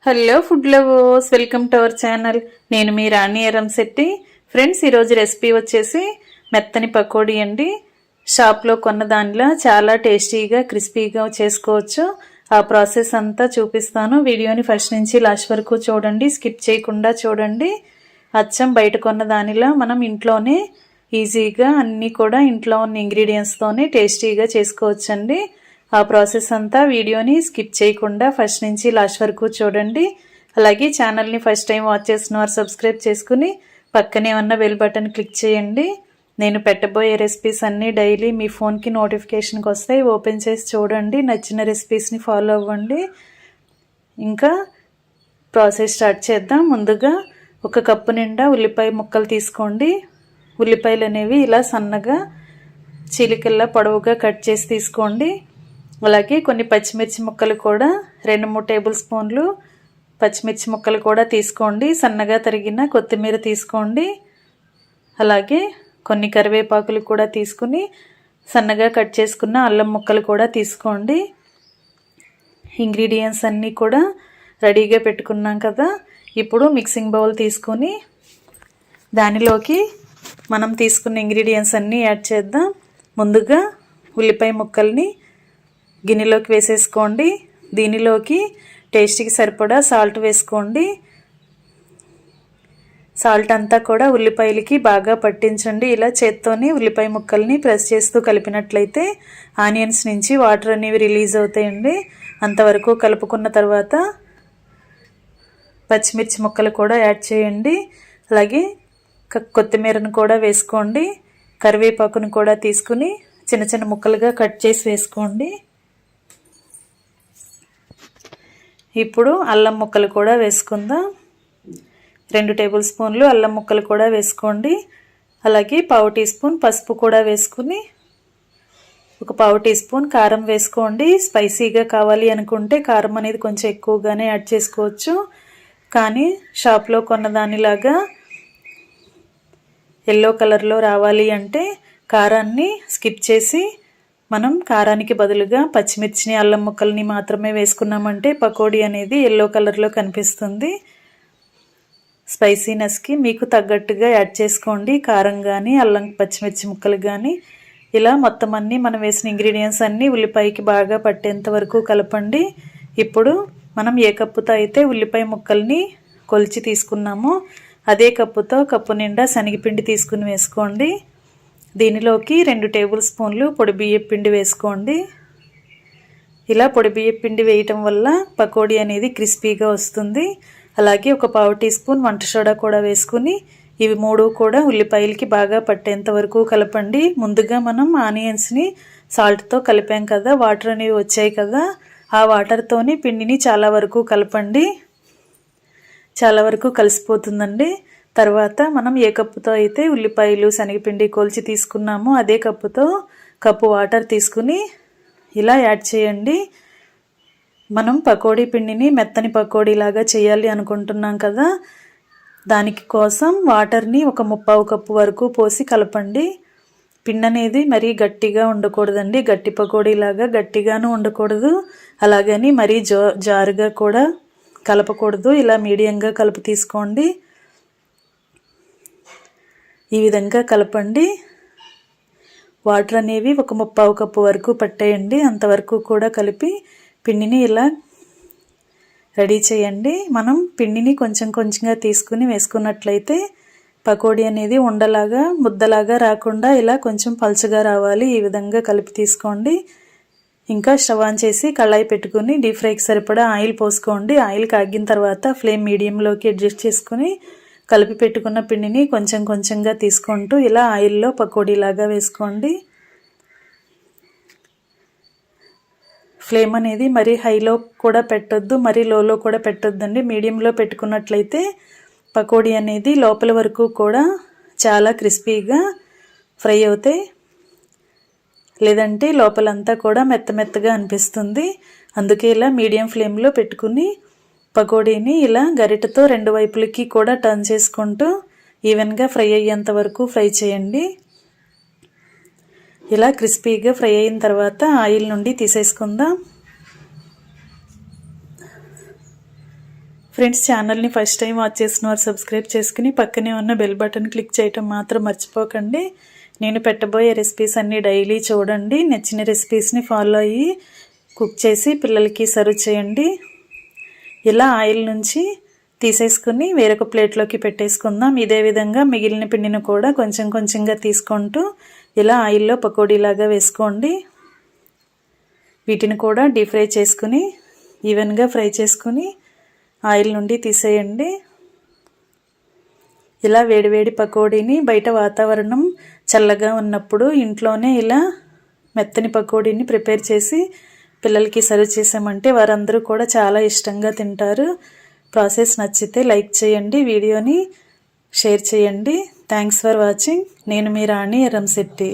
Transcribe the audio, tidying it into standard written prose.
Hello food lovers, welcome to our channel. నేను మీ రాణి Eramsetti. Friends, ఈరోజు recipe వచ్చేసి మెత్తని పకోడీ అండి. షాప్లో కొన్న దానిలో చాలా టేస్టీగా క్రిస్పీగా చేసుకోవచ్చు. ఆ ప్రాసెస్ అంతా చూపిస్తాను. వీడియోని ఫస్ట్ నుంచి లాస్ట్ వరకు చూడండి, స్కిప్ చేయకుండా చూడండి. అచ్చం బయట కొన్న దానిలో మనం ఇంట్లోనే ఈజీగా అన్నీ కూడా ఇంట్లో ఉన్న ఇంగ్రీడియంట్స్తోనే టేస్టీగా చేసుకోవచ్చండి. ఆ ప్రాసెస్ అంతా వీడియోని స్కిప్ చేయకుండా ఫస్ట్ నుంచి లాస్ట్ వరకు చూడండి. అలాగే ఛానల్ని ఫస్ట్ టైం వాచ్ చేసిన వారు సబ్స్క్రైబ్ చేసుకుని పక్కనే ఉన్న బెల్ బటన్ క్లిక్ చేయండి. నేను పెట్టబోయే రెసిపీస్ అన్నీ డైలీ మీ ఫోన్కి నోటిఫికేషన్కి వస్తాయి. ఓపెన్ చేసి చూడండి, నచ్చిన రెసిపీస్ని ఫాలో అవ్వండి. ఇంకా ప్రాసెస్ స్టార్ట్ చేద్దాం. ముందుగా 1 కప్పు నిండా ఉల్లిపాయ ముక్కలు తీసుకోండి. ఉల్లిపాయలు అనేవి ఇలా సన్నగా చీలికల్లా పొడవుగా కట్ చేసి తీసుకోండి. అలాగే కొన్ని పచ్చిమిర్చి ముక్కలు కూడా 2-3 టేబుల్ స్పూన్లు పచ్చిమిర్చి ముక్కలు కూడా తీసుకోండి. సన్నగా తరిగిన కొత్తిమీర తీసుకోండి. అలాగే కొన్ని కరివేపాకులు కూడా తీసుకుని సన్నగా కట్ చేసుకున్న అల్లం ముక్కలు కూడా తీసుకోండి. ఇంగ్రీడియంట్స్ అన్నీ కూడా రెడీగా పెట్టుకున్నాం కదా. ఇప్పుడు మిక్సింగ్ బౌల్ తీసుకొని దానిలోకి మనం తీసుకున్న ఇంగ్రీడియంట్స్ అన్నీ యాడ్ చేద్దాం. ముందుగా ఉల్లిపాయ ముక్కల్ని గిన్నెలోకి వేసేసుకోండి. దీనిలోకి టేస్ట్కి సరిపడా సాల్ట్ వేసుకోండి. సాల్ట్ అంతా కూడా ఉల్లిపాయలకి బాగా పట్టించండి. ఇలా చేత్తోని ఉల్లిపాయ ముక్కల్ని ప్రెస్ చేస్తూ కలిపినట్లయితే ఆనియన్స్ నుంచి వాటర్ అనేవి రిలీజ్ అవుతాయండి. అంతవరకు కలుపుకున్న తర్వాత పచ్చిమిర్చి ముక్కలు కూడా యాడ్ చేయండి. అలాగే కొత్తిమీరను కూడా వేసుకోండి. కరివేపాకును కూడా తీసుకుని చిన్న చిన్న ముక్కలుగా కట్ చేసి వేసుకోండి. ఇప్పుడు అల్లం ముక్కలు కూడా వేసుకుందాం. 2 టేబుల్ స్పూన్లు అల్లం ముక్కలు కూడా వేసుకోండి. అలాగే 1/4 టీ స్పూన్ పసుపు కూడా వేసుకుని 1/4 టీ స్పూన్ కారం వేసుకోండి. స్పైసీగా కావాలి అనుకుంటే కారం అనేది కొంచెం ఎక్కువగానే యాడ్ చేసుకోవచ్చు. కానీ షాప్లో కొన్న దానిలాగా ఎల్లో కలర్లో రావాలి అంటే కారాన్ని స్కిప్ చేసి మనం కారానికి బదులుగా పచ్చిమిర్చిని అల్లం ముక్కల్ని మాత్రమే వేసుకున్నామంటే పకోడీ అనేది ఎల్లో కలర్లో కనిపిస్తుంది. స్పైసీనెస్కి మీకు తగ్గట్టుగా యాడ్ చేసుకోండి. కారం కానీ అల్లం పచ్చిమిర్చి ముక్కలు కానీ ఇలా మొత్తం అన్నీ మనం వేసిన ఇంగ్రీడియంట్స్ అన్నీ ఉల్లిపాయకి బాగా పట్టేంత వరకు కలపండి. ఇప్పుడు మనం ఏ కప్పుతో అయితే ఉల్లిపాయ ముక్కల్ని కొలిచి తీసుకున్నామో అదే కప్పుతో కప్పు నిండా శనగపిండి తీసుకుని వేసుకోండి. దీనిలోకి 2 టేబుల్ స్పూన్లు పొడి బియ్యం పిండి వేసుకోండి. ఇలా పొడి బియ్యం పిండి వేయటం వల్ల పకోడీ అనేది క్రిస్పీగా వస్తుంది. అలాగే 1/4 టీ స్పూన్ వంట సోడా కూడా వేసుకుని ఇవి 3 కూడా ఉల్లిపాయలకి బాగా పట్టేంత వరకు కలపండి. ముందుగా మనం ఆనియన్స్ని సాల్ట్తో కలిపాం కదా, వాటర్ అనేవి వచ్చాయి కదా, ఆ వాటర్తోని పిండిని చాలా వరకు కలపండి. చాలా వరకు కలిసిపోతుందండి. తర్వాత మనం ఏ కప్పుతో అయితే ఉల్లిపాయలు శనగపిండి కొలిచి తీసుకున్నామో అదే కప్పుతో కప్పు వాటర్ తీసుకుని ఇలా యాడ్ చేయండి. మనం పకోడీ పిండిని మెత్తని పకోడీలాగా చేయాలి అనుకుంటున్నాం కదా, దానికి కోసం వాటర్ని 1/3 కప్పు వరకు పోసి కలపండి. పిండి అనేది మరీ గట్టిగా ఉండకూడదండి. గట్టి పకోడీలాగా గట్టిగాను ఉండకూడదు, అలాగని మరీ జారుగా కూడా కలపకూడదు. ఇలా మీడియంగా కలిపి తీసుకోండి. ఈ విధంగా కలపండి. వాటర్ అనేవి 1/3 కప్పు వరకు పట్టేయండి. అంతవరకు కూడా కలిపి పిండిని ఇలా రెడీ చేయండి. మనం పిండిని కొంచెం కొంచెంగా తీసుకుని వేసుకున్నట్లయితే పకోడీ అనేది ఉండలాగా ముద్దలాగా రాకుండా ఇలా కొంచెం పల్చగా రావాలి. ఈ విధంగా కలిపి తీసుకోండి. ఇంకా స్టవ్ ఆన్ చేసి కళాయి పెట్టుకుని డీప్ ఫ్రైకి సరిపడా ఆయిల్ పోసుకోండి. ఆయిల్ కాగిన తర్వాత ఫ్లేమ్ మీడియంలోకి అడ్జస్ట్ చేసుకుని కలిపి పెట్టుకున్న పిండిని కొంచెం కొంచెంగా తీసుకుంటూ ఇలా ఆయిల్లో పకోడీలాగా వేసుకోండి. ఫ్లేమ్ అనేది మరీ హైలో కూడా పెట్టొద్దు, మరీ లోలో కూడా పెట్టొద్దండి. మీడియంలో పెట్టుకున్నట్లయితే పకోడీ అనేది లోపల వరకు కూడా చాలా క్రిస్పీగా ఫ్రై అవుతాయి. లేదంటే లోపలంతా కూడా మెత్తగా అనిపిస్తుంది. అందుకే ఇలా మీడియం ఫ్లేమ్లో పెట్టుకుని పకోడీని ఇలా గరిటెతో 2 వైపులకి కూడా టర్న్ చేసుకుంటూ ఈవెన్గా ఫ్రై అయ్యేంత వరకు ఫ్రై చేయండి. ఇలా క్రిస్పీగా ఫ్రై అయిన తర్వాత ఆయిల్ నుండి తీసేసుకుందాం. ఫ్రెండ్స్, ఛానల్ని ఫస్ట్ టైం వాచ్ చేసిన వారు సబ్స్క్రైబ్ చేసుకుని పక్కనే ఉన్న బెల్ బటన్ క్లిక్ చేయటం మాత్రం మర్చిపోకండి. నేను పెట్టబోయే రెసిపీస్ అన్నీ డైలీ చూడండి. నచ్చిన రెసిపీస్ని ఫాలో అయ్యి కుక్ చేసి పిల్లలకి సర్వ్ చేయండి. ఇలా ఆయిల్ నుంచి తీసేసుకుని వేరొక ప్లేట్లోకి పెట్టేసుకుందాం. ఇదే విధంగా మిగిలిన పిండిని కూడా కొంచెం కొంచెంగా తీసుకుంటూ ఇలా ఆయిల్లో పకోడీలాగా వేసుకోండి. వీటిని కూడా డీప్ ఫ్రై చేసుకుని ఈవెన్గా ఫ్రై చేసుకుని ఆయిల్ నుండి తీసేయండి. ఇలా వేడివేడి పకోడీని బయట వాతావరణం చల్లగా ఉన్నప్పుడు ఇంట్లోనే ఇలా మెత్తని పకోడీని ప్రిపేర్ చేసి పిల్లలకి సర్వ్ చేసామంటే వారందరూ కూడా చాలా ఇష్టంగా తింటారు. ప్రాసెస్ నచ్చితే లైక్ చేయండి, వీడియోని షేర్ చేయండి. Thanks for watching. నేను మీ రాణి ఎర్రంశెట్టి.